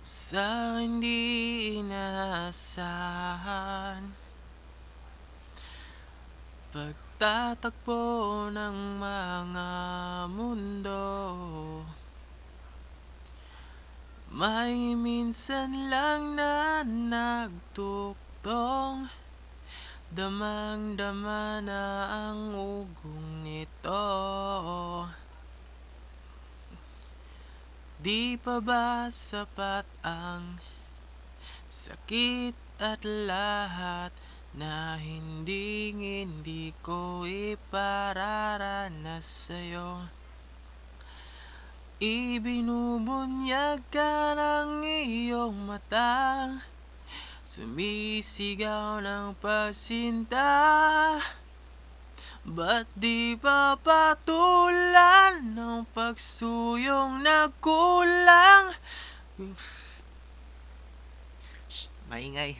Sa hindi inaasahan, pagtatakbo ng mga mundo, may minsan lang na nagtuktong, damang-dama na ang ugong nito. Di pa ba sapat ang sakit at lahat na hindi ko ipararanas sa'yo? Ibinubunyag ka ng iyong mata, sumisigaw ng pagsinta. Ba't di pa patulan ng pagsuyong nagkulang? Shh, maingay.